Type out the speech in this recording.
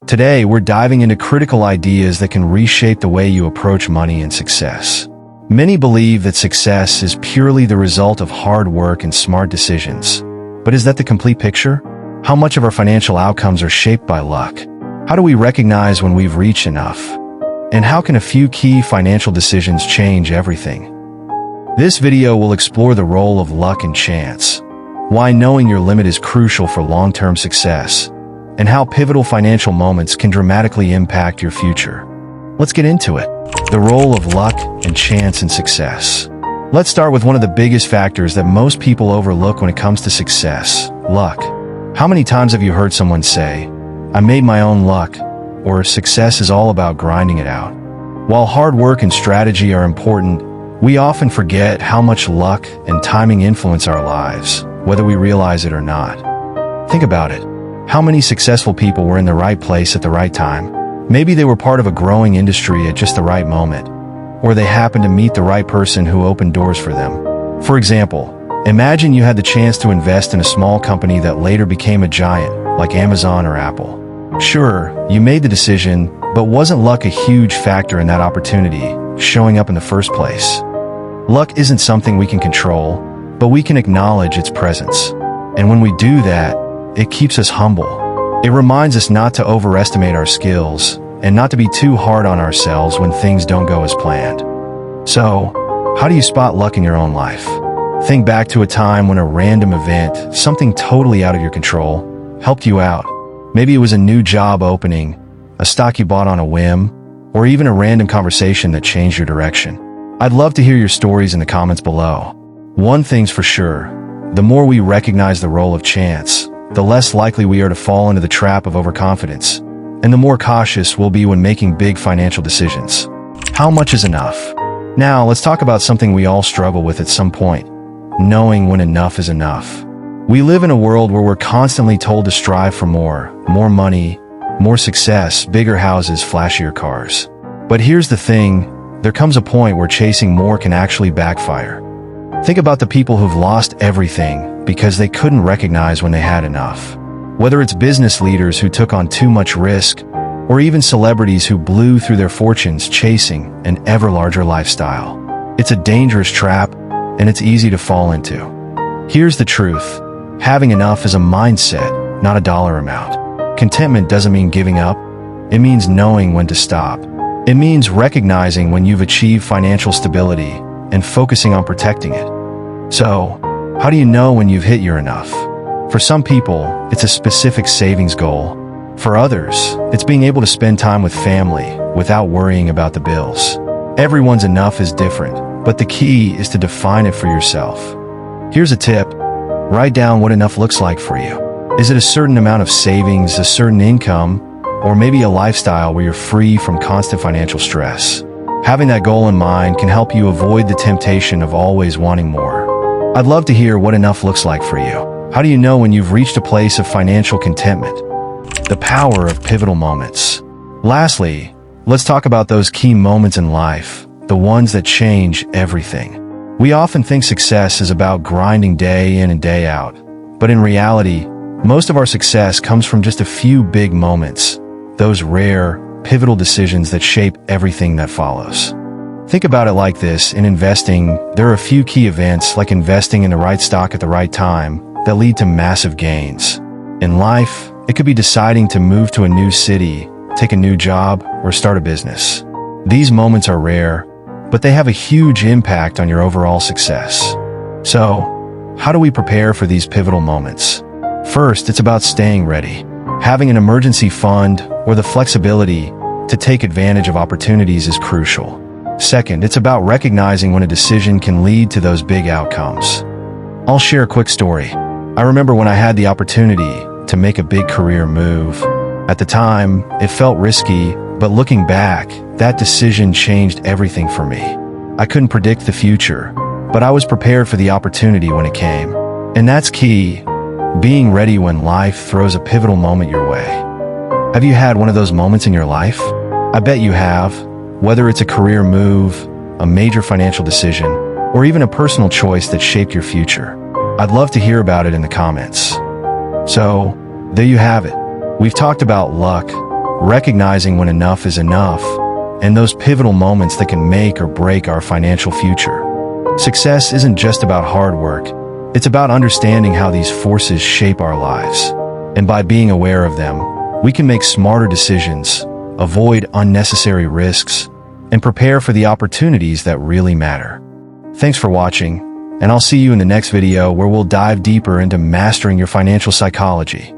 Today, we're diving into critical ideas that can reshape the way you approach money and success. Many believe that success is purely the result of hard work and smart decisions. But is that the complete picture? How much of our financial outcomes are shaped by luck? How do we recognize when we've reached enough? And how can a few key financial decisions change everything? This video will explore the role of luck and chance, why knowing your limit is crucial for long-term success, and how pivotal financial moments can dramatically impact your future. Let's get into it. The role of luck and chance in success. Let's start with one of the biggest factors that most people overlook when it comes to success: luck. How many times have you heard someone say, "I made my own luck," or "Success is all about grinding it out"? While hard work and strategy are important, we often forget how much luck and timing influence our lives, whether we realize it or not. Think about it. How many successful people were in the right place at the right time? Maybe they were part of a growing industry at just the right moment, or they happened to meet the right person who opened doors for them. For example, imagine you had the chance to invest in a small company that later became a giant, like Amazon or Apple. Sure, you made the decision, but wasn't luck a huge factor in that opportunity showing up in the first place? Luck isn't something we can control, but we can acknowledge its presence. And when we do that, it keeps us humble. It reminds us not to overestimate our skills and not to be too hard on ourselves when things don't go as planned. So, how do you spot luck in your own life? Think back to a time when a random event, something totally out of your control, helped you out. Maybe it was a new job opening, a stock you bought on a whim, or even a random conversation that changed your direction. I'd love to hear your stories in the comments below. One thing's for sure, the more we recognize the role of chance, the less likely we are to fall into the trap of overconfidence, and the more cautious we'll be when making big financial decisions. How much is enough? Now, let's talk about something we all struggle with at some point: knowing when enough is enough. We live in a world where we're constantly told to strive for more money, more success, bigger houses, flashier cars. But here's the thing, there comes a point where chasing more can actually backfire. Think about the people who've lost everything because they couldn't recognize when they had enough. Whether it's business leaders who took on too much risk, or even celebrities who blew through their fortunes chasing an ever larger lifestyle. It's a dangerous trap, and it's easy to fall into. Here's the truth. Having enough is a mindset, not a dollar amount. Contentment doesn't mean giving up. It means knowing when to stop. It means recognizing when you've achieved financial stability and focusing on protecting it. So, how do you know when you've hit your enough? For some people, it's a specific savings goal. For others, it's being able to spend time with family without worrying about the bills. Everyone's enough is different, but the key is to define it for yourself. Here's a tip. Write down what enough looks like for you. Is it a certain amount of savings, a certain income, or maybe a lifestyle where you're free from constant financial stress? Having that goal in mind can help you avoid the temptation of always wanting more. I'd love to hear what enough looks like for you. How do you know when you've reached a place of financial contentment? The power of pivotal moments. Lastly, let's talk about those key moments in life, the ones that change everything. We often think success is about grinding day in and day out, but in reality, most of our success comes from just a few big moments, those rare, pivotal decisions that shape everything that follows. Think about it like this: in investing, there are a few key events, like investing in the right stock at the right time, that lead to massive gains. In life, it could be deciding to move to a new city, take a new job, or start a business. These moments are rare, but they have a huge impact on your overall success. So, how do we prepare for these pivotal moments? First, it's about staying ready. Having an emergency fund or the flexibility to take advantage of opportunities is crucial. Second, it's about recognizing when a decision can lead to those big outcomes. I'll share a quick story. I remember when I had the opportunity to make a big career move. At the time, it felt risky, but looking back, that decision changed everything for me. I couldn't predict the future, but I was prepared for the opportunity when it came. And that's key, being ready when life throws a pivotal moment your way. Have you had one of those moments in your life? I bet you have, whether it's a career move, a major financial decision, or even a personal choice that shaped your future. I'd love to hear about it in the comments. So, there you have it. We've talked about luck, recognizing when enough is enough, and those pivotal moments that can make or break our financial future. Success isn't just about hard work, it's about understanding how these forces shape our lives. And by being aware of them, we can make smarter decisions, avoid unnecessary risks, and prepare for the opportunities that really matter. Thanks for watching, and I'll see you in the next video where we'll dive deeper into mastering your financial psychology.